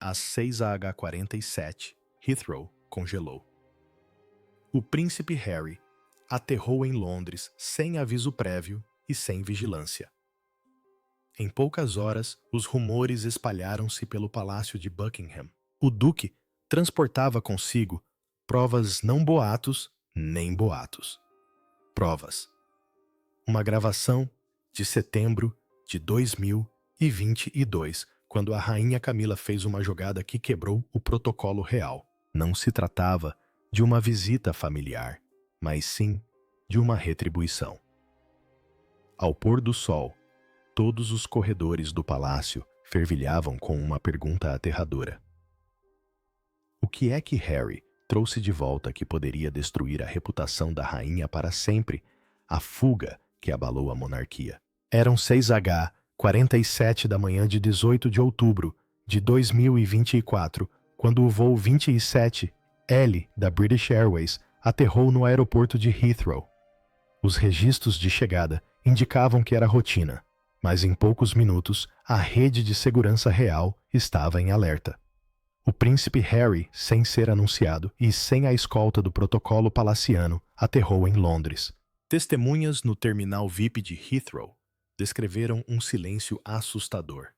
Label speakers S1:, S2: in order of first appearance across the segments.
S1: Às 6h47, Heathrow congelou. O príncipe Harry aterrou em Londres sem aviso prévio e sem vigilância. Em poucas horas, os rumores espalharam-se pelo palácio de Buckingham. O duque transportava consigo provas não boatos nem boatos. Provas. Uma gravação de setembro de 2022, quando a rainha Camila fez uma jogada que quebrou o protocolo real. Não se tratava de uma visita familiar, mas sim de uma retribuição. Ao pôr do sol, todos os corredores do palácio fervilhavam com uma pergunta aterradora. O que é que Harry trouxe de volta que poderia destruir a reputação da rainha para sempre? A fuga que abalou a monarquia. Eram 6h47 da manhã de 18 de outubro de 2024, quando o voo 27L da British Airways aterrou no aeroporto de Heathrow. Os registros de chegada indicavam que era rotina, mas em poucos minutos a rede de segurança real estava em alerta. O príncipe Harry, sem ser anunciado e sem a escolta do protocolo palaciano, aterrou em Londres. Testemunhas no terminal VIP de Heathrow descreveram um silêncio assustador.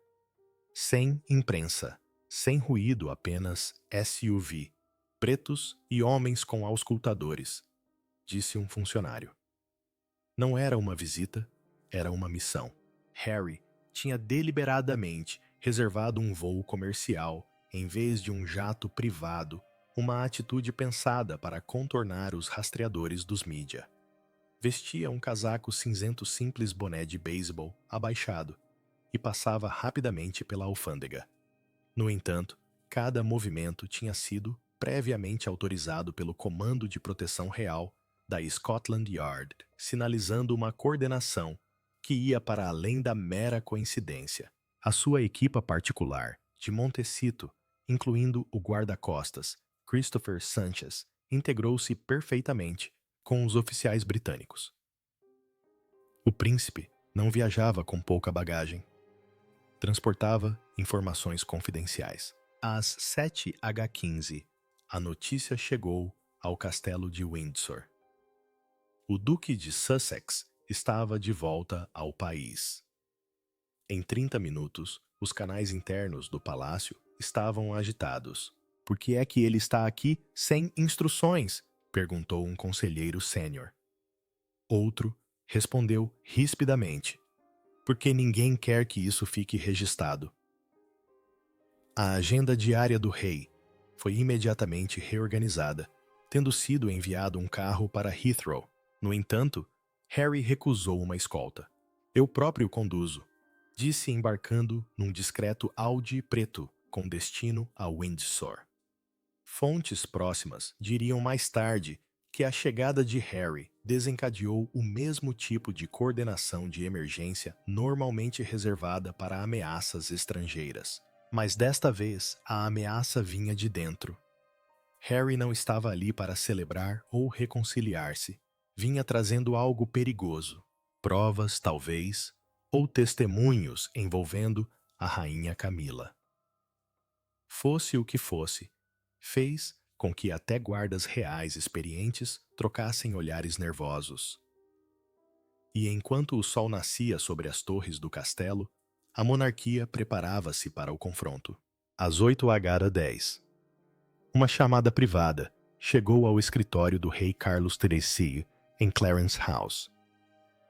S1: Sem imprensa, sem ruído, apenas SUV, pretos e homens com auscultadores, disse um funcionário. Não era uma visita, era uma missão. Harry tinha deliberadamente reservado um voo comercial em vez de um jato privado, uma atitude pensada para contornar os rastreadores dos mídia. Vestia um casaco cinzento simples, boné de beisebol abaixado e passava rapidamente pela alfândega. No entanto, cada movimento tinha sido previamente autorizado pelo Comando de Proteção Real da Scotland Yard, sinalizando uma coordenação que ia para além da mera coincidência. A sua equipa particular, de Montecito, incluindo o guarda-costas, Christopher Sanchez, integrou-se perfeitamente com os oficiais britânicos. O príncipe não viajava com pouca bagagem. Transportava informações confidenciais. Às 7h15, a notícia chegou ao castelo de Windsor. O Duque de Sussex estava de volta ao país. Em 30 minutos, os canais internos do palácio estavam agitados. Por que é que ele está aqui sem instruções? Perguntou um conselheiro sênior. Outro respondeu rispidamente. Porque ninguém quer que isso fique registrado. A agenda diária do rei foi imediatamente reorganizada, tendo sido enviado um carro para Heathrow. No entanto, Harry recusou uma escolta. Eu próprio conduzo, disse embarcando num discreto Audi preto com destino a Windsor. Fontes próximas diriam mais tarde que a chegada de Harry desencadeou o mesmo tipo de coordenação de emergência normalmente reservada para ameaças estrangeiras. Mas desta vez, a ameaça vinha de dentro. Harry não estava ali para celebrar ou reconciliar-se. Vinha trazendo algo perigoso. Provas, talvez, ou testemunhos envolvendo a rainha Camila. Fosse o que fosse, fez com que até guardas reais experientes trocassem olhares nervosos. E enquanto o sol nascia sobre as torres do castelo, a monarquia preparava-se para o confronto. Às 8h10, uma chamada privada chegou ao escritório do rei Carlos III em Clarence House.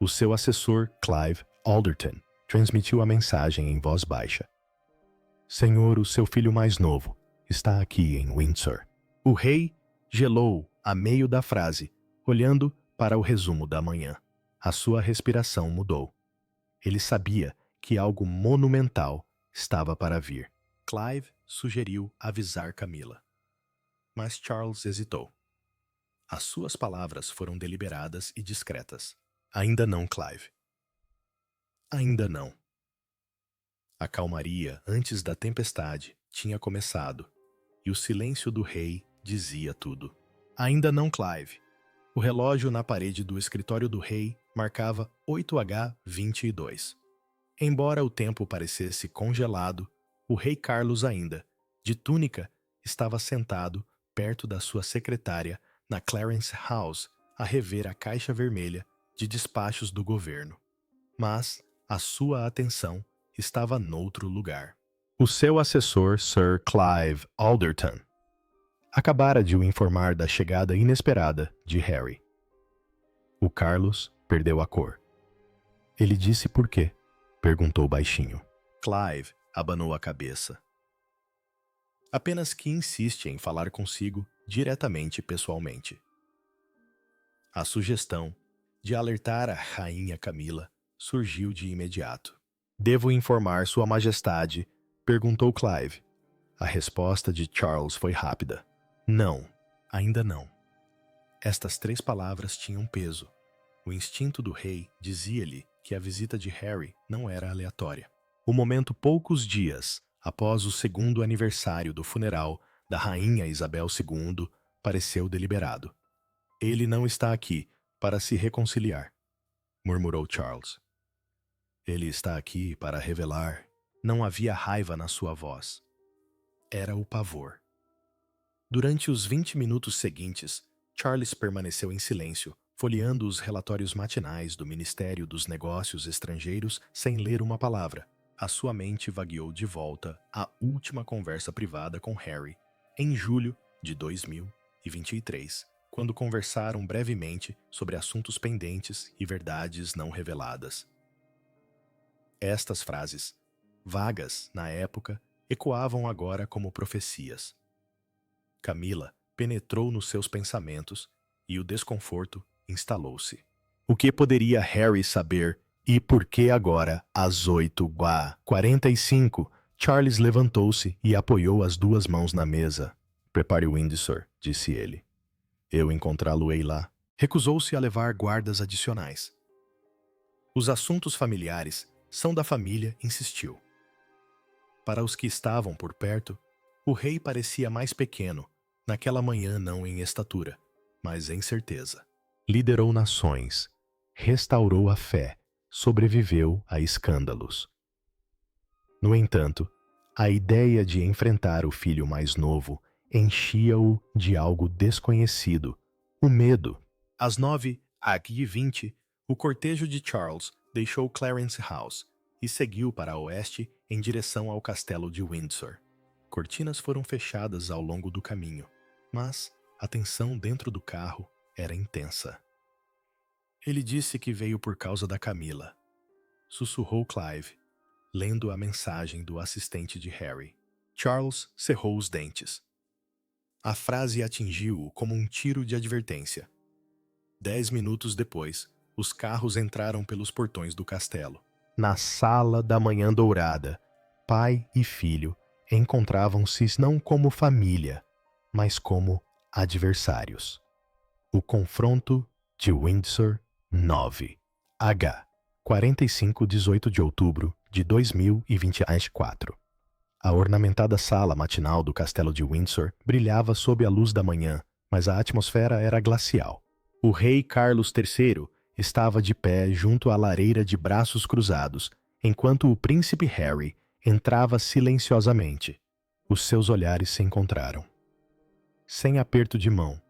S1: O seu assessor, Clive Alderton, transmitiu a mensagem em voz baixa. Senhor, o seu filho mais novo está aqui em Windsor. O rei gelou a meio da frase, olhando para o resumo da manhã. A sua respiração mudou. Ele sabia que algo monumental estava para vir. Clive sugeriu avisar Camila. Mas Charles hesitou. As suas palavras foram deliberadas e discretas. Ainda não, Clive. Ainda não. A calmaria antes da tempestade tinha começado, e o silêncio do rei dizia tudo. Ainda não, Clive. O relógio na parede do escritório do rei marcava 8h22. Embora o tempo parecesse congelado, o rei Carlos ainda de túnica, estava sentado perto da sua secretária na Clarence House a rever a caixa vermelha de despachos do governo. Mas a sua atenção estava noutro lugar. O seu assessor, Sir Clive Alderton, acabara de o informar da chegada inesperada de Harry. O Carlos perdeu a cor. Ele disse por quê? Perguntou baixinho. Clive abanou a cabeça. Apenas que insiste em falar consigo diretamente pessoalmente. A sugestão de alertar a rainha Camila surgiu de imediato. Devo informar Sua Majestade? Perguntou Clive. A resposta de Charles foi rápida. Não, ainda não. Estas 3 palavras tinham peso. O instinto do rei dizia-lhe que a visita de Harry não era aleatória. O momento poucos dias após o 2º aniversário do funeral da rainha Isabel II pareceu deliberado. Ele não está aqui para se reconciliar, murmurou Charles. Ele está aqui para revelar. Não havia raiva na sua voz. Era o pavor. Durante os 20 minutos seguintes, Charles permaneceu em silêncio, folheando os relatórios matinais do Ministério dos Negócios Estrangeiros sem ler uma palavra. A sua mente vagueou de volta à última conversa privada com Harry, em julho de 2023, quando conversaram brevemente sobre assuntos pendentes e verdades não reveladas. Estas frases, vagas na época, ecoavam agora como profecias. Camila penetrou nos seus pensamentos e o desconforto instalou-se. O que poderia Harry saber e por que agora, às 8h45, Charles levantou-se e apoiou as 2 mãos na mesa. Prepare o Windsor, disse ele. Eu encontrá-lo-ei lá. Recusou-se a levar guardas adicionais. Os assuntos familiares são da família, insistiu. Para os que estavam por perto, o rei parecia mais pequeno, naquela manhã não em estatura, mas em certeza. Liderou nações, restaurou a fé, sobreviveu a escândalos. No entanto, a ideia de enfrentar o filho mais novo enchia-o de algo desconhecido, o medo. Às 9h20, o cortejo de Charles deixou Clarence House e seguiu para oeste em direção ao castelo de Windsor. Cortinas foram fechadas ao longo do caminho, mas a tensão dentro do carro era intensa. Ele disse que veio por causa da Camila, sussurrou Clive, lendo a mensagem do assistente de Harry. Charles cerrou os dentes. A frase atingiu-o como um tiro de advertência. 10 minutos depois, os carros entraram pelos portões do castelo. Na sala da manhã dourada, pai e filho encontravam-se não como família, mas como adversários. O confronto de Windsor 9 H 45, 18 de outubro de 2024. A ornamentada sala matinal do castelo de Windsor brilhava sob a luz da manhã, mas a atmosfera era glacial. O rei Carlos III estava de pé junto à lareira de braços cruzados, enquanto o príncipe Harry entrava silenciosamente. Os seus olhares se encontraram. Sem aperto de mão,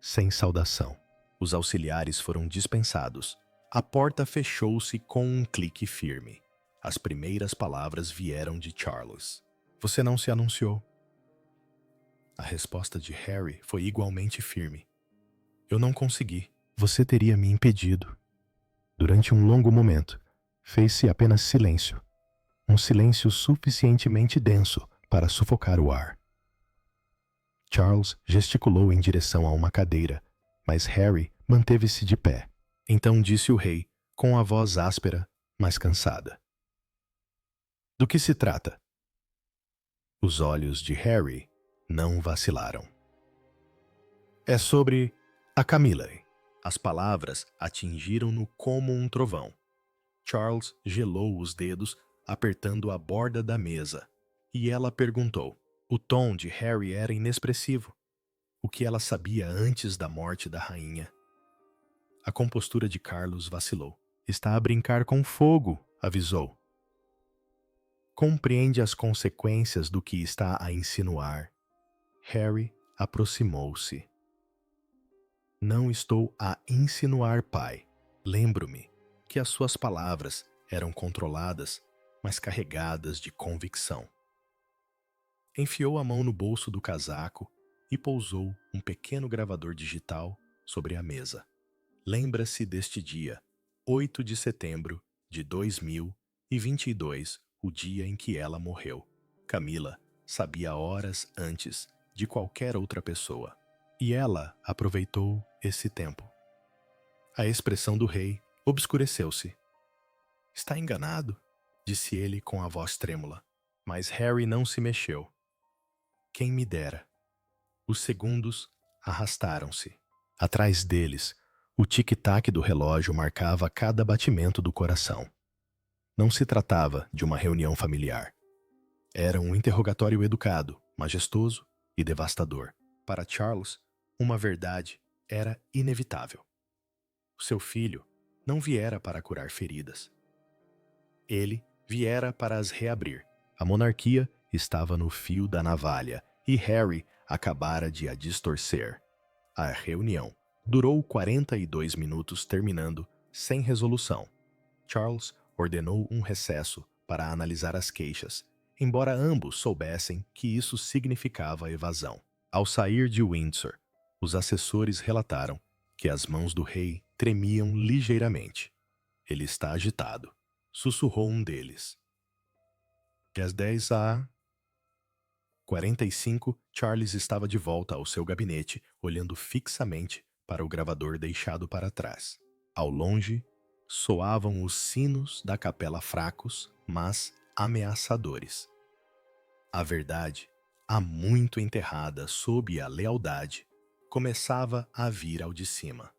S1: sem saudação. Os auxiliares foram dispensados. A porta fechou-se com um clique firme. As primeiras palavras vieram de Charles. Você não se anunciou. A resposta de Harry foi igualmente firme. Eu não consegui. Você teria me impedido. Durante um longo momento, fez-se apenas silêncio. Um silêncio suficientemente denso para sufocar o ar. Charles gesticulou em direção a uma cadeira, mas Harry manteve-se de pé. Então disse o rei, com a voz áspera, mas cansada. Do que se trata? Os olhos de Harry não vacilaram. É sobre a Camila. As palavras atingiram-no como um trovão. Charles gelou os dedos, apertando a borda da mesa, e ela perguntou. O tom de Harry era inexpressivo. O que ela sabia antes da morte da rainha? A compostura de Carlos vacilou. Está a brincar com fogo, avisou. Compreende as consequências do que está a insinuar. Harry aproximou-se. Não estou a insinuar, pai. Lembro-me que as suas palavras eram controladas, mas carregadas de convicção. Enfiou a mão no bolso do casaco e pousou um pequeno gravador digital sobre a mesa. Lembra-se deste dia, 8 de setembro de 2022, o dia em que ela morreu. Camila sabia horas antes de qualquer outra pessoa. E ela aproveitou esse tempo. A expressão do rei obscureceu-se. Está enganado, disse ele com a voz trêmula. Mas Harry não se mexeu. Quem me dera. Os segundos arrastaram-se. Atrás deles, o tic-tac do relógio marcava cada batimento do coração. Não se tratava de uma reunião familiar. Era um interrogatório educado, majestoso e devastador. Para Charles, uma verdade era inevitável. O seu filho não viera para curar feridas. Ele viera para as reabrir. A monarquia estava no fio da navalha e Harry acabara de a distorcer. A reunião durou 42 minutos, terminando sem resolução. Charles ordenou um recesso para analisar as queixas, embora ambos soubessem que isso significava evasão. Ao sair de Windsor, os assessores relataram que as mãos do rei tremiam ligeiramente. Ele está agitado, sussurrou um deles. Às 10h45, Charles estava de volta ao seu gabinete, olhando fixamente para o gravador deixado para trás. Ao longe, soavam os sinos da capela fracos, mas ameaçadores. A verdade, há muito enterrada sob a lealdade, começava a vir ao de cima.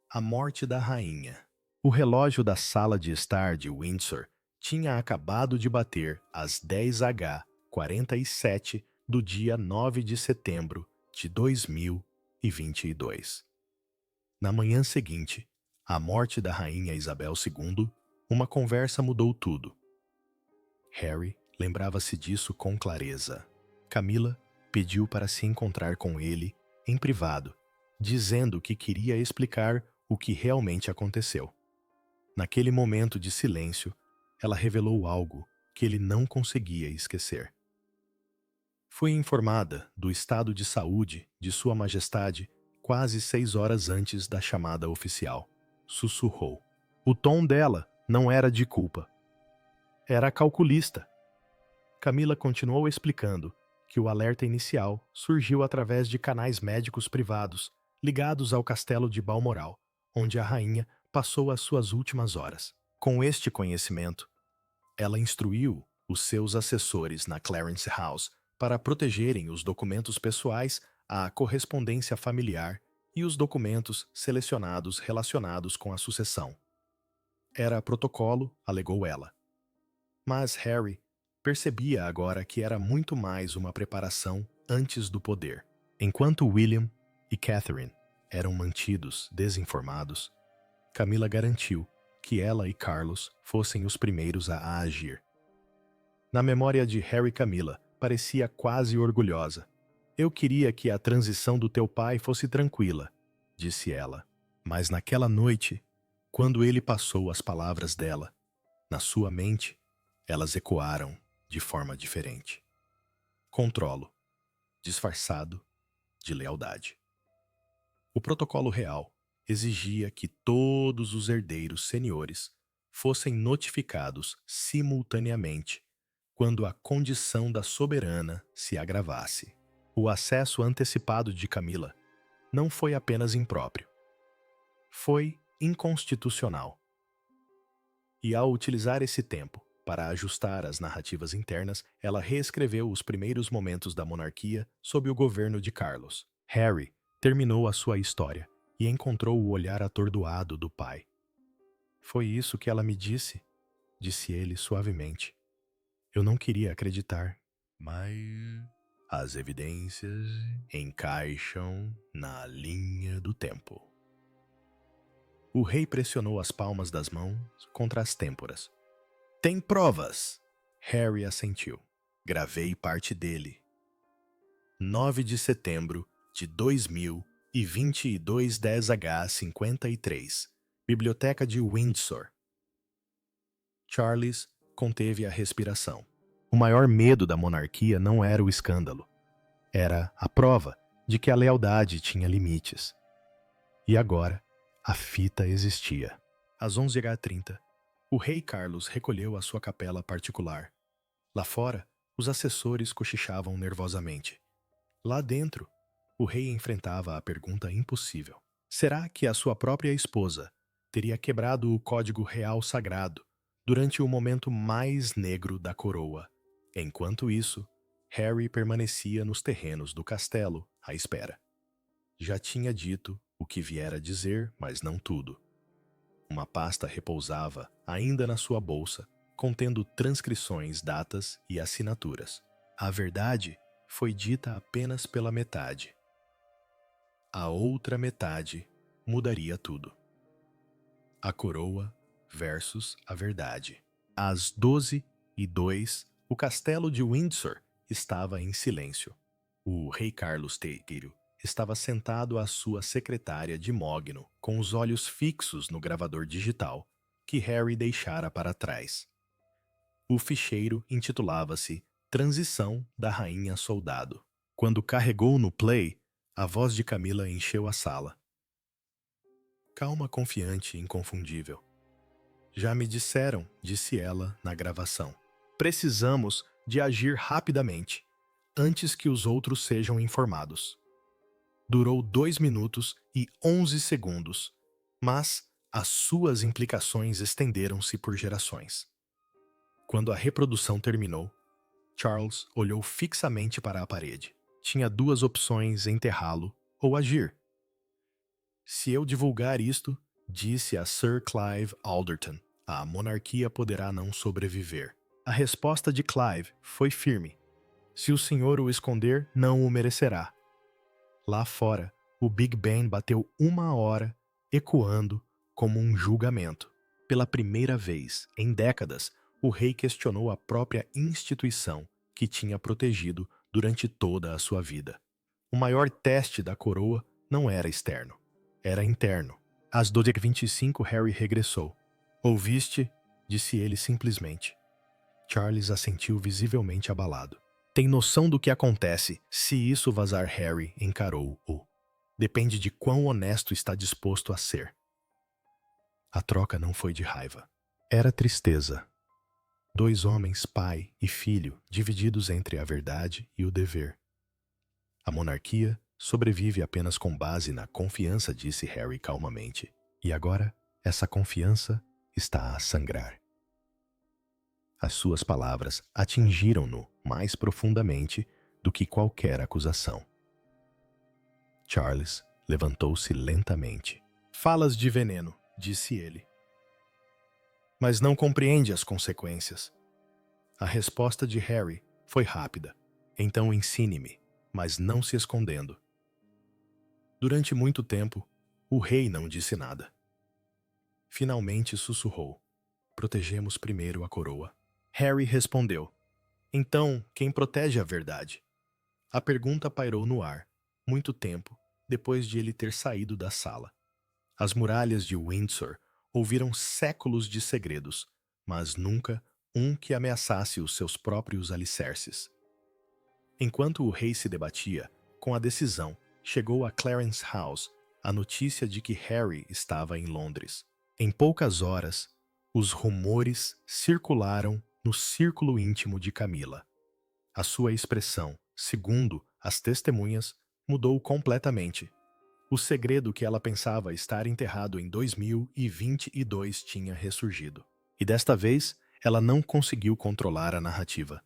S1: A morte da rainha. O relógio da sala de estar de Windsor tinha acabado de bater às 10h47 do dia 9 de setembro de 2022. Na manhã seguinte, à morte da rainha Isabel II, uma conversa mudou tudo. Harry lembrava-se disso com clareza. Camila pediu para se encontrar com ele em privado, dizendo que queria explicar o que realmente aconteceu. Naquele momento de silêncio, ela revelou algo que ele não conseguia esquecer. Fui informada do estado de saúde de Sua Majestade quase 6 horas antes da chamada oficial. Sussurrou. O tom dela não era de culpa. Era calculista. Camila continuou explicando que o alerta inicial surgiu através de canais médicos privados ligados ao castelo de Balmoral, onde a rainha passou as suas últimas horas. Com este conhecimento, ela instruiu os seus assessores na Clarence House para protegerem os documentos pessoais, a correspondência familiar e os documentos selecionados relacionados com a sucessão. Era protocolo, alegou ela. Mas Harry percebia agora que era muito mais uma preparação antes do poder. Enquanto William e Catherine eram mantidos desinformados, Camila garantiu que ela e Carlos fossem os primeiros a agir. Na memória de Harry, Camila parecia quase orgulhosa. Eu queria que a transição do teu pai fosse tranquila, disse ela. Mas naquela noite, quando ele passou as palavras dela, na sua mente, elas ecoaram de forma diferente. Controlo, disfarçado de lealdade. O protocolo real exigia que todos os herdeiros seniores fossem notificados simultaneamente quando a condição da soberana se agravasse. O acesso antecipado de Camila não foi apenas impróprio. Foi inconstitucional. E ao utilizar esse tempo para ajustar as narrativas internas, ela reescreveu os primeiros momentos da monarquia sob o governo de Carlos. Harry terminou a sua história e encontrou o olhar atordoado do pai. Foi isso que ela me disse, disse ele suavemente. Eu não queria acreditar, mas as evidências encaixam na linha do tempo. O rei pressionou as palmas das mãos contra as têmporas. Tem provas! Harry assentiu. Gravei parte dele. 9 de setembro de 2022, 10h53. Biblioteca de Windsor. Charles conteve a respiração. O maior medo da monarquia não era o escândalo. Era a prova de que a lealdade tinha limites. E agora, a fita existia. Às 11h30, o rei Carlos recolheu a sua capela particular. Lá fora, os assessores cochichavam nervosamente. Lá dentro, o rei enfrentava a pergunta impossível. Será que a sua própria esposa teria quebrado o código real sagrado durante o momento mais negro da coroa? Enquanto isso, Harry permanecia nos terrenos do castelo, à espera. Já tinha dito o que viera dizer, mas não tudo. Uma pasta repousava ainda na sua bolsa, contendo transcrições, datas e assinaturas. A verdade foi dita apenas pela metade. A outra metade mudaria tudo. A coroa versus a verdade. Às 12h02, o castelo de Windsor estava em silêncio. O rei Carlos III estava sentado à sua secretária de mogno, com os olhos fixos no gravador digital que Harry deixara para trás. O ficheiro intitulava-se Transição da Rainha Soldado. Quando carregou no play, a voz de Camila encheu a sala. Calma, confiante e inconfundível. Já me disseram, disse ela na gravação. Precisamos de agir rapidamente, antes que os outros sejam informados. Durou 2 minutos e 11 segundos, mas as suas implicações estenderam-se por gerações. Quando a reprodução terminou, Charles olhou fixamente para a parede. Tinha 2 opções: enterrá-lo ou agir. Se eu divulgar isto, disse a Sir Clive Alderton, a monarquia poderá não sobreviver. A resposta de Clive foi firme. Se o senhor o esconder, não o merecerá. Lá fora, o Big Ben bateu 1 hora, ecoando como um julgamento. Pela primeira vez em décadas, o rei questionou a própria instituição que tinha protegido durante toda a sua vida. O maior teste da coroa não era externo, era interno. Às 12h25, Harry regressou. Ouviste? Disse ele simplesmente. Charles assentiu visivelmente abalado. Tem noção do que acontece se isso vazar? Harry encarou-o. Depende de quão honesto está disposto a ser. A troca não foi de raiva. Era tristeza. 2 homens, pai e filho, divididos entre a verdade e o dever. A monarquia sobrevive apenas com base na confiança, disse Harry calmamente. E agora, essa confiança está a sangrar. As suas palavras atingiram-no mais profundamente do que qualquer acusação. Charles levantou-se lentamente. Falas de veneno, disse ele. Mas não compreende as consequências. A resposta de Harry foi rápida. Então ensine-me, mas não se escondendo. Durante muito tempo, o rei não disse nada. Finalmente sussurrou. Protegemos primeiro a coroa. Harry respondeu. Então, quem protege a verdade? A pergunta pairou no ar, muito tempo depois de ele ter saído da sala. As muralhas de Windsor ouviram séculos de segredos, mas nunca um que ameaçasse os seus próprios alicerces. Enquanto o rei se debatia, com a decisão, chegou a Clarence House a notícia de que Harry estava em Londres. Em poucas horas, os rumores circularam no círculo íntimo de Camila. A sua expressão, segundo as testemunhas, mudou completamente. O segredo que ela pensava estar enterrado em 2022 tinha ressurgido. E desta vez, ela não conseguiu controlar a narrativa.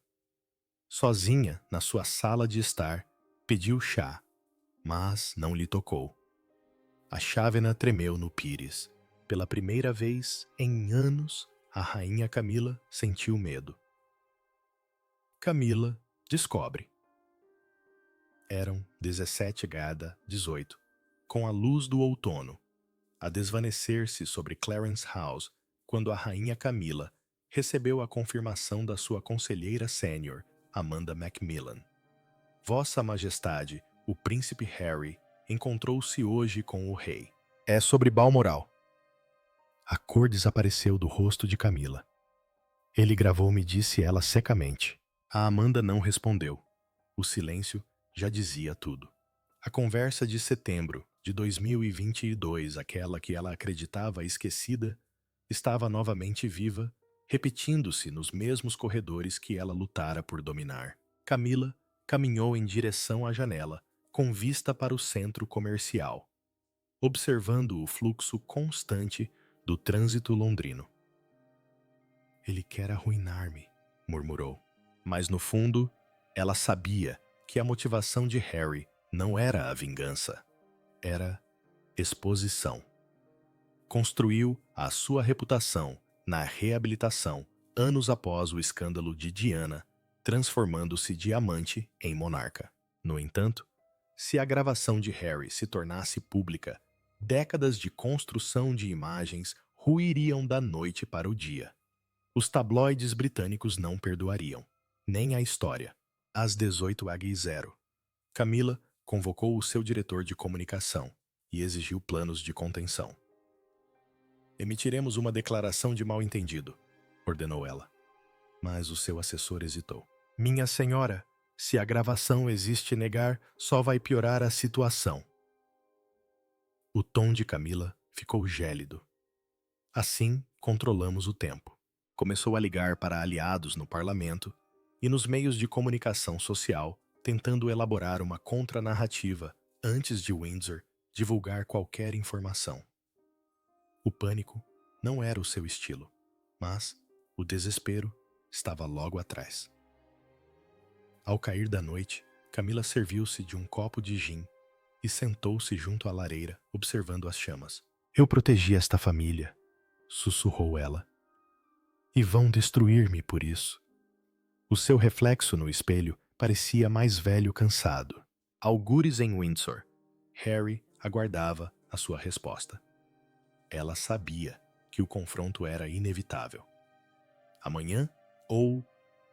S1: Sozinha, na sua sala de estar, pediu chá, mas não lhe tocou. A chávena tremeu no pires. Pela primeira vez em anos, a rainha Camila sentiu medo. Camila descobre. Eram 17h18, com a luz do outono, a desvanecer-se sobre Clarence House, quando a rainha Camila recebeu a confirmação da sua conselheira sênior, Amanda Macmillan. Vossa Majestade, o príncipe Harry, encontrou-se hoje com o rei. É sobre Balmoral. A cor desapareceu do rosto de Camila. Ele gravou-me, disse ela secamente. A Amanda não respondeu. O silêncio já dizia tudo. A conversa de setembro de 2022, aquela que ela acreditava esquecida, estava novamente viva, repetindo-se nos mesmos corredores que ela lutara por dominar. Camila caminhou em direção à janela, com vista para o centro comercial, observando o fluxo constante do trânsito londrino. Ele quer arruinar-me, murmurou. Mas no fundo, ela sabia que a motivação de Harry não era a vingança, era exposição. Construiu a sua reputação na reabilitação anos após o escândalo de Diana, transformando-se de amante em monarca. No entanto, se a gravação de Harry se tornasse pública, décadas de construção de imagens ruiriam da noite para o dia. Os tabloides britânicos não perdoariam, nem a história. Às 18h00, Camila convocou o seu diretor de comunicação e exigiu planos de contenção. Emitiremos uma declaração de mal-entendido, ordenou ela. Mas o seu assessor hesitou. Minha senhora, se a gravação existe negar, só vai piorar a situação. O tom de Camila ficou gélido. Assim, controlamos o tempo. Começou a ligar para aliados no parlamento e nos meios de comunicação social, tentando elaborar uma contranarrativa antes de Windsor divulgar qualquer informação. O pânico não era o seu estilo, mas o desespero estava logo atrás. Ao cair da noite, Camila serviu-se de um copo de gin e sentou-se junto à lareira, observando as chamas. Eu protegi esta família, sussurrou ela. E vão destruir-me por isso. O seu reflexo no espelho parecia mais velho cansado. Algures em Windsor. Harry aguardava a sua resposta. Ela sabia que o confronto era inevitável. Amanhã, ou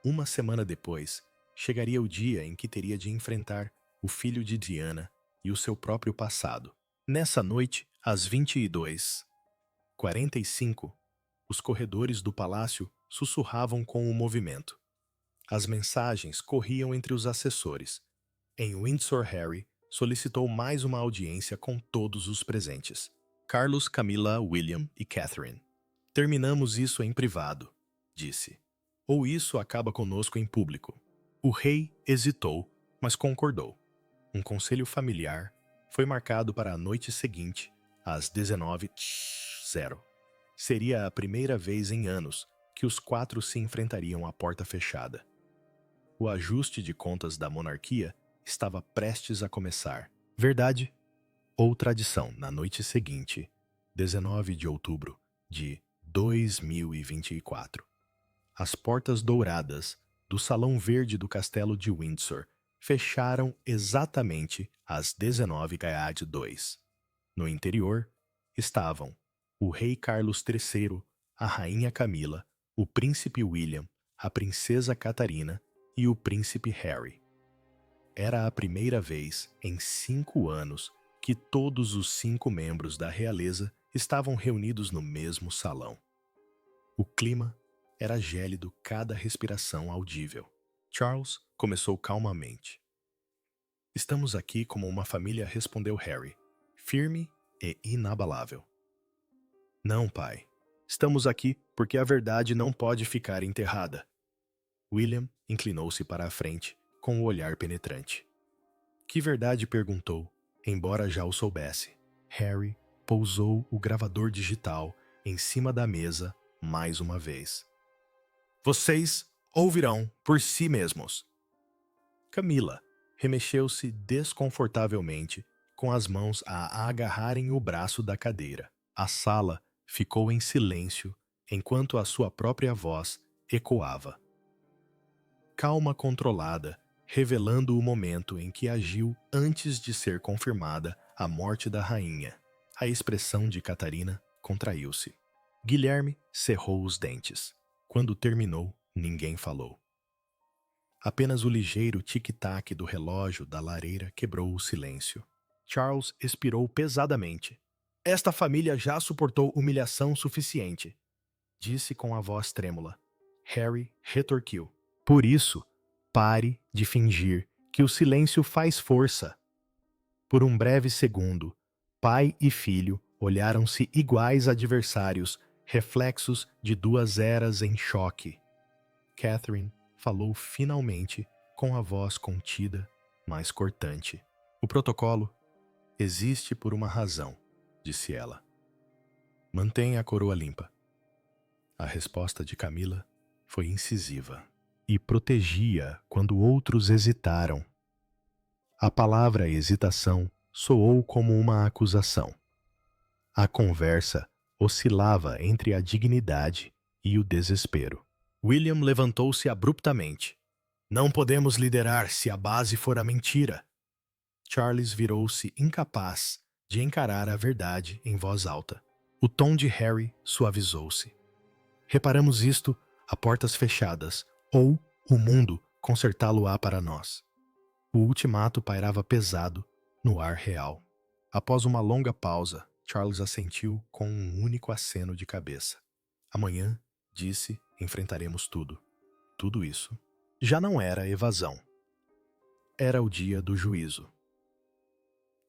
S1: uma semana depois, chegaria o dia em que teria de enfrentar o filho de Diana e o seu próprio passado. Nessa noite, às 22h45, os corredores do palácio sussurravam com o movimento. As mensagens corriam entre os assessores. Em Windsor, Harry solicitou mais uma audiência com todos os presentes. Carlos, Camila, William e Catherine. Terminamos isso em privado, disse. Ou isso acaba conosco em público. O rei hesitou, mas concordou. Um conselho familiar foi marcado para a noite seguinte, às 19h00. Seria a primeira vez em anos que os quatro se enfrentariam à porta fechada. O ajuste de contas da monarquia estava prestes a começar. Verdade ou tradição, na noite seguinte, 19 de outubro de 2024. As portas douradas do Salão Verde do Castelo de Windsor fecharam exatamente às 19h02. No interior estavam o rei Carlos III, a rainha Camila, o príncipe William, a princesa Catarina e o príncipe Harry. Era a primeira vez em 5 anos que todos os 5 membros da realeza estavam reunidos no mesmo salão. O clima era gélido, cada respiração audível. Charles começou calmamente. Estamos aqui como uma família, respondeu Harry, firme e inabalável. Não, pai. Estamos aqui porque a verdade não pode ficar enterrada. William inclinou-se para a frente, com o olhar penetrante. Que verdade? Perguntou, embora já o soubesse. Harry pousou o gravador digital em cima da mesa mais uma vez. Vocês ouvirão por si mesmos. Camila remexeu-se desconfortavelmente, com as mãos a agarrarem o braço da cadeira. A sala ficou em silêncio enquanto a sua própria voz ecoava. Calma controlada, revelando o momento em que agiu antes de ser confirmada a morte da rainha. A expressão de Catarina contraiu-se. Guilherme cerrou os dentes. Quando terminou, ninguém falou. Apenas o ligeiro tic-tac do relógio da lareira quebrou o silêncio. Charles expirou pesadamente. Esta família já suportou humilhação suficiente, disse com a voz trêmula. Harry retorquiu. Por isso, pare de fingir que o silêncio faz força. Por um breve segundo, pai e filho olharam-se iguais adversários, reflexos de duas eras em choque. Catherine falou finalmente com a voz contida, mas cortante. O protocolo existe por uma razão, disse ela. Mantenha a coroa limpa. A resposta de Camila foi incisiva e protegia quando outros hesitaram. A palavra hesitação soou como uma acusação. A conversa oscilava entre a dignidade e o desespero. William levantou-se abruptamente. Não podemos liderar se a base for a mentira. Charles virou-se incapaz de encarar a verdade em voz alta. O tom de Harry suavizou-se. Reparamos isto a portas fechadas, ou o mundo consertá-lo-á para nós. O ultimato pairava pesado no ar real. Após uma longa pausa, Charles assentiu com um único aceno de cabeça. Amanhã, disse, enfrentaremos tudo. Tudo isso já não era evasão. Era o dia do juízo.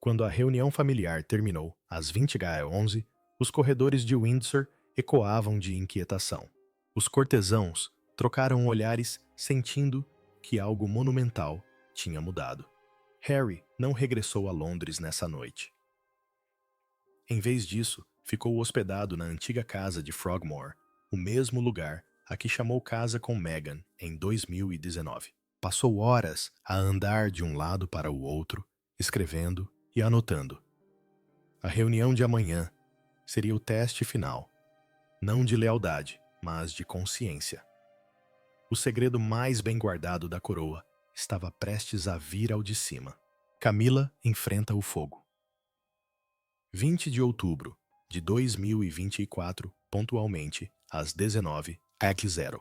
S1: Quando a reunião familiar terminou, às 20h11, os corredores de Windsor ecoavam de inquietação. Os cortesãos trocaram olhares, sentindo que algo monumental tinha mudado. Harry não regressou a Londres nessa noite. Em vez disso, ficou hospedado na antiga casa de Frogmore, o mesmo lugar a que chamou casa com Meghan em 2019. Passou horas a andar de um lado para o outro, escrevendo e anotando. A reunião de amanhã seria o teste final, não de lealdade, mas de consciência. O segredo mais bem guardado da coroa estava prestes a vir ao de cima. Camila enfrenta o fogo. 20 de outubro de 2024, pontualmente, às 19h00.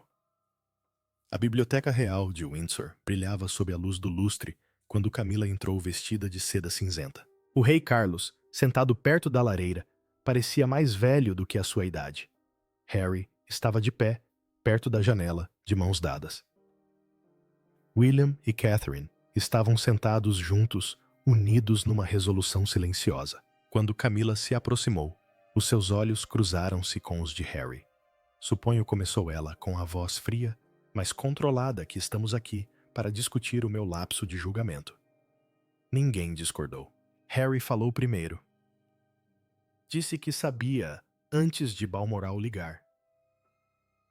S1: A Biblioteca Real de Windsor brilhava sob a luz do lustre quando Camila entrou vestida de seda cinzenta. O rei Carlos, sentado perto da lareira, parecia mais velho do que a sua idade. Harry estava de pé, perto da janela, de mãos dadas. William e Catherine estavam sentados juntos, unidos numa resolução silenciosa. Quando Camila se aproximou, os seus olhos cruzaram-se com os de Harry. Suponho, começou ela com a voz fria, mas controlada, que estamos aqui para discutir o meu lapso de julgamento. Ninguém discordou. Harry falou primeiro. Disse que sabia antes de Balmoral ligar.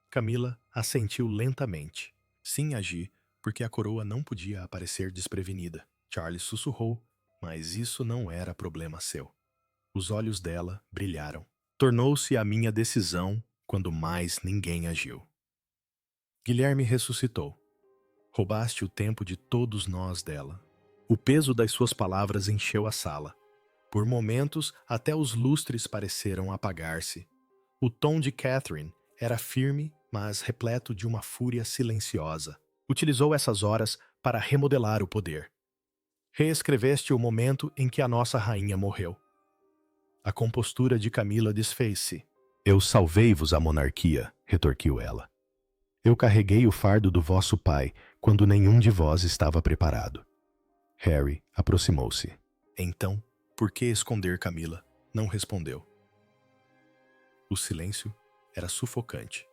S1: Camila assentiu lentamente. Sim, agi, porque a coroa não podia aparecer desprevenida. Charles sussurrou, mas isso não era problema seu. Os olhos dela brilharam. Tornou-se a minha decisão quando mais ninguém agiu. Guilherme ressuscitou. Roubaste o tempo de todos nós dela. O peso das suas palavras encheu a sala. Por momentos, até os lustres pareceram apagar-se. O tom de Catherine era firme, mas repleto de uma fúria silenciosa. Utilizou essas horas para remodelar o poder. Reescreveste o momento em que a nossa rainha morreu. A compostura de Camila desfez-se. Eu salvei-vos a monarquia, retorquiu ela. Eu carreguei o fardo do vosso pai quando nenhum de vós estava preparado. Harry aproximou-se. Então, por que esconder Camila? Não respondeu. O silêncio era sufocante.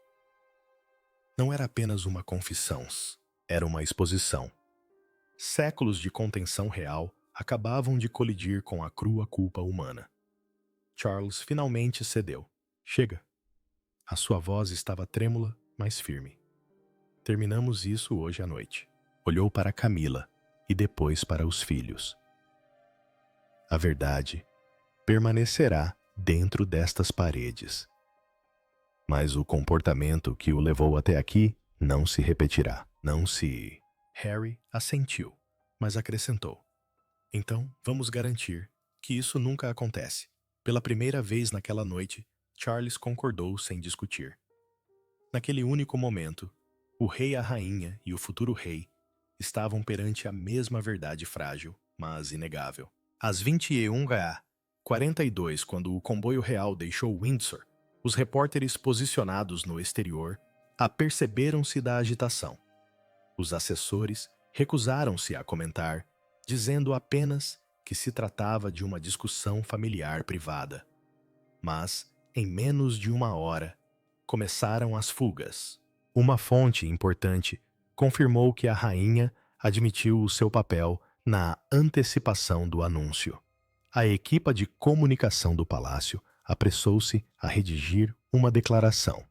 S1: Não era apenas uma confissão, era uma exposição. Séculos de contenção real acabavam de colidir com a crua culpa humana. Charles finalmente cedeu. Chega. A sua voz estava trêmula, mas firme. Terminamos isso hoje à noite. Olhou para Camila e depois para os filhos. A verdade permanecerá dentro destas paredes. Mas o comportamento que o levou até aqui não se repetirá. Não se... Harry assentiu, mas acrescentou. Então, vamos garantir que isso nunca acontece. Pela primeira vez naquela noite, Charles concordou sem discutir. Naquele único momento, o rei e a rainha e o futuro rei estavam perante a mesma verdade frágil, mas inegável. Às 21h42, quando o comboio real deixou Windsor, os repórteres posicionados no exterior aperceberam-se da agitação. Os assessores recusaram-se a comentar, dizendo apenas que se tratava de uma discussão familiar privada. Mas, em menos de uma hora, começaram as fugas. Uma fonte importante confirmou que a rainha admitiu o seu papel na antecipação do anúncio. A equipa de comunicação do palácio apressou-se a redigir uma declaração.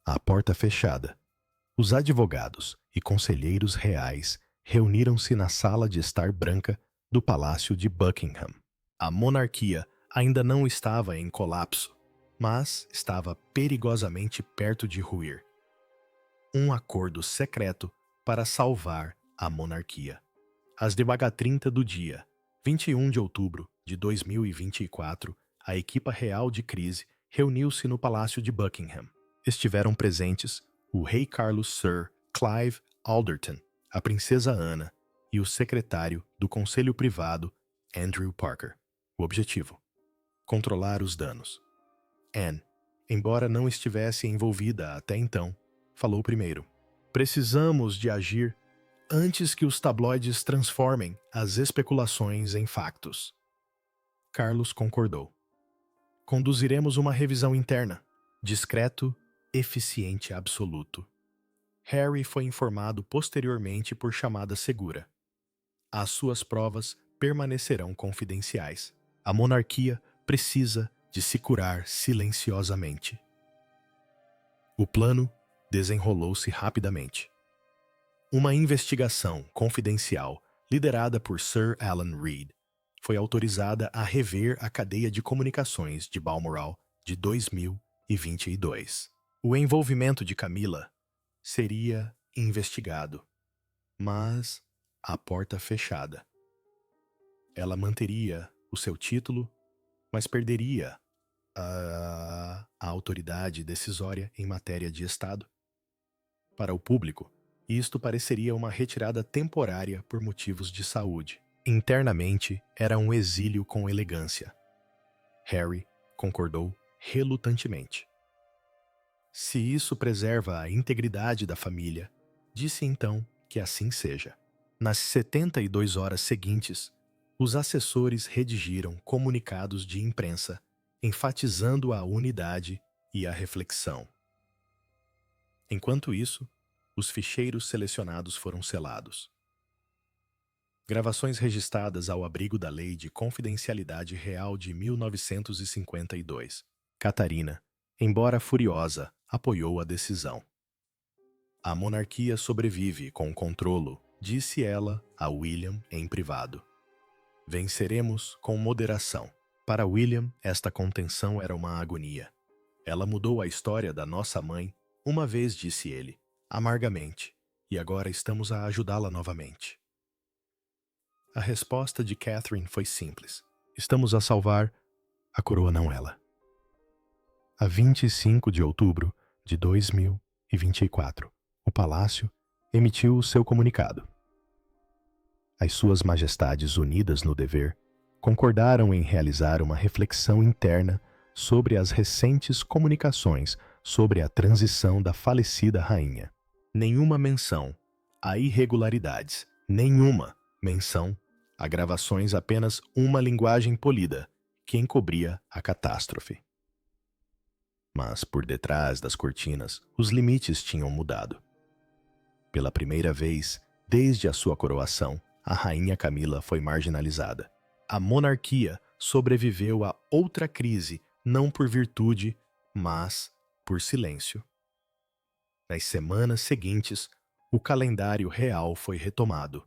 S1: À porta fechada, os advogados e conselheiros reais reuniram-se na sala de estar branca do Palácio de Buckingham. A monarquia ainda não estava em colapso, mas estava perigosamente perto de ruir. Um acordo secreto para salvar a monarquia. Às 10h30 do dia, 21 de outubro de 2024, a equipa real de crise reuniu-se no Palácio de Buckingham. Estiveram presentes o rei Carlos Sir Clive Alderton, a princesa Ana e o secretário do Conselho Privado, Andrew Parker. O objetivo: controlar os danos. Anne, embora não estivesse envolvida até então, falou primeiro. Precisamos de agir antes que os tabloides transformem as especulações em factos. Carlos concordou. Conduziremos uma revisão interna, discreto, eficiente absoluto. Harry foi informado posteriormente por chamada segura. As suas provas permanecerão confidenciais. A monarquia precisa de se curar silenciosamente. O plano desenrolou-se rapidamente. Uma investigação confidencial, liderada por Sir Alan Reed, foi autorizada a rever a cadeia de comunicações de Balmoral de 2022. O envolvimento de Camila seria investigado, mas à porta fechada. Ela manteria o seu título, mas perderia a autoridade decisória em matéria de Estado. Para o público, isto pareceria uma retirada temporária por motivos de saúde. Internamente, era um exílio com elegância. Harry concordou relutantemente. Se isso preserva a integridade da família, disse então que assim seja. Nas 72 horas seguintes, os assessores redigiram comunicados de imprensa, enfatizando a unidade e a reflexão. Enquanto isso, os ficheiros selecionados foram selados. Gravações registradas ao abrigo da Lei de Confidencialidade Real de 1952. Catarina, embora furiosa, apoiou a decisão. A monarquia sobrevive com controlo, disse ela a William em privado. Venceremos com moderação. Para William, esta contenção era uma agonia. Ela mudou a história da nossa mãe, uma vez, disse ele, amargamente, e agora estamos a ajudá-la novamente. A resposta de Catherine foi simples. Estamos a salvar a coroa, não ela. A 25 de outubro de 2024, o Palácio emitiu o seu comunicado. As Suas Majestades, unidas no dever, concordaram em realizar uma reflexão interna sobre as recentes comunicações sobre a transição da falecida rainha. Nenhuma menção a irregularidades, nenhuma menção a gravações, apenas uma linguagem polida que encobria a catástrofe. Mas por detrás das cortinas, os limites tinham mudado. Pela primeira vez, desde a sua coroação, a rainha Camila foi marginalizada. A monarquia sobreviveu a outra crise, não por virtude, mas por silêncio. Nas semanas seguintes, o calendário real foi retomado.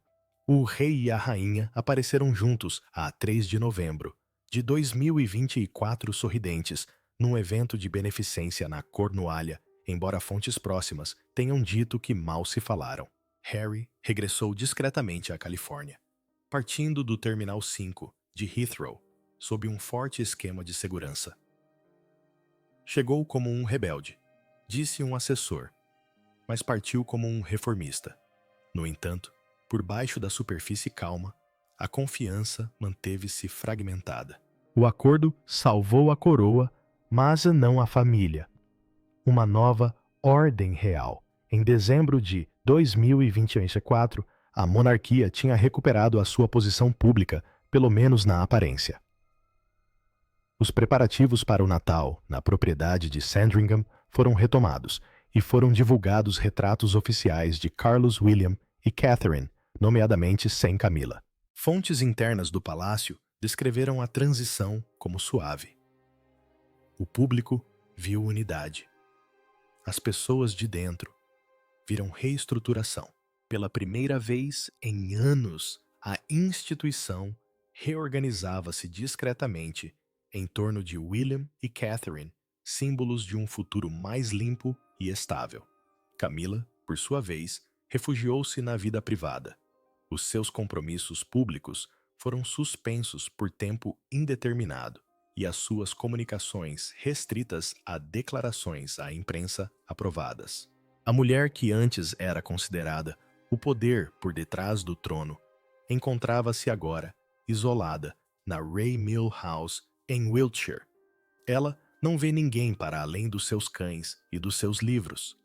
S1: O rei e a rainha apareceram juntos a 3 de novembro de 2024 sorridentes, num evento de beneficência na Cornualha, embora fontes próximas tenham dito que mal se falaram. Harry regressou discretamente à Califórnia, partindo do Terminal 5 de Heathrow, sob um forte esquema de segurança. Chegou como um rebelde, disse um assessor, mas partiu como um reformista. No entanto, por baixo da superfície calma, a confiança manteve-se fragmentada. O acordo salvou a coroa, mas não a família. Uma nova ordem real. Em dezembro de 2024, a monarquia tinha recuperado a sua posição pública, pelo menos na aparência. Os preparativos para o Natal, na propriedade de Sandringham, foram retomados e foram divulgados retratos oficiais de Carlos William e Catherine, nomeadamente sem Camila. Fontes internas do palácio descreveram a transição como suave. O público viu unidade. As pessoas de dentro viram reestruturação. Pela primeira vez em anos, a instituição reorganizava-se discretamente em torno de William e Catherine, símbolos de um futuro mais limpo e estável. Camila, por sua vez, refugiou-se na vida privada. Os seus compromissos públicos foram suspensos por tempo indeterminado e as suas comunicações restritas a declarações à imprensa aprovadas. A mulher que antes era considerada o poder por detrás do trono encontrava-se agora isolada na Ray Mill House, em Wiltshire. Ela não vê ninguém para além dos seus cães e dos seus livros.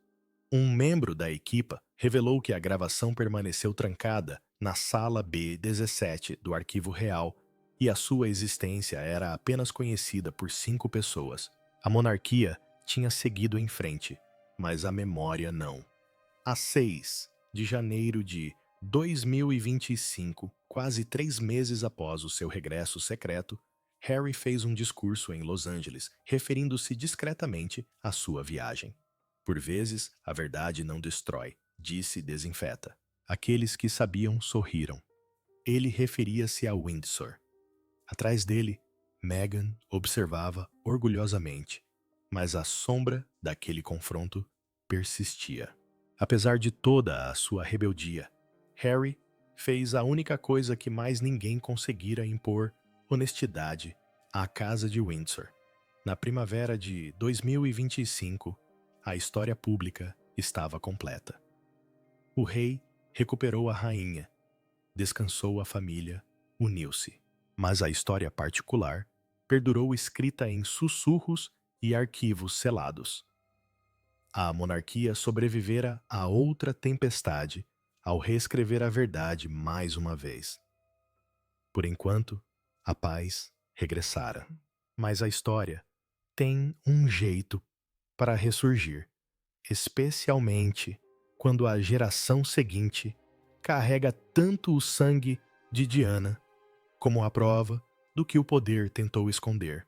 S1: Um membro da equipa revelou que a gravação permaneceu trancada na sala B17 do Arquivo Real e a sua existência era apenas conhecida por 5 pessoas. A monarquia tinha seguido em frente, mas a memória não. A 6 de janeiro de 2025, quase 3 meses após o seu regresso secreto, Harry fez um discurso em Los Angeles, referindo-se discretamente à sua viagem. Por vezes, a verdade não destrói, disse desinfeta. Aqueles que sabiam sorriram. Ele referia-se a Windsor. Atrás dele, Meghan observava orgulhosamente, mas a sombra daquele confronto persistia. Apesar de toda a sua rebeldia, Harry fez a única coisa que mais ninguém conseguira impor: honestidade à Casa de Windsor. Na primavera de 2025, a história pública estava completa. O rei recuperou a rainha, descansou a família, uniu-se. Mas a história particular perdurou escrita em sussurros e arquivos selados. A monarquia sobrevivera a outra tempestade ao reescrever a verdade mais uma vez. Por enquanto, a paz regressara. Mas a história tem um jeito para ressurgir, especialmente quando a geração seguinte carrega tanto o sangue de Diana como a prova do que o poder tentou esconder.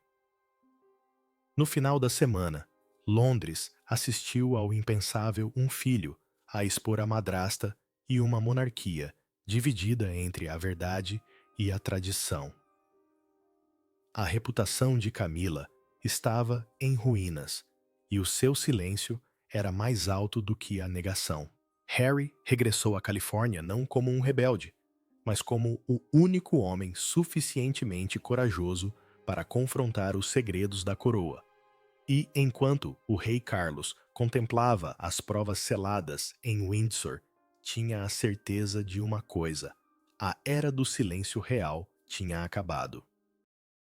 S1: No final da semana, Londres assistiu ao impensável um filho a expor a madrasta e uma monarquia dividida entre a verdade e a tradição. A reputação de Camila estava em ruínas e o seu silêncio era mais alto do que a negação. Harry regressou à Califórnia não como um rebelde, mas como o único homem suficientemente corajoso para confrontar os segredos da coroa. E enquanto o rei Carlos contemplava as provas seladas em Windsor, tinha a certeza de uma coisa: a era do silêncio real tinha acabado.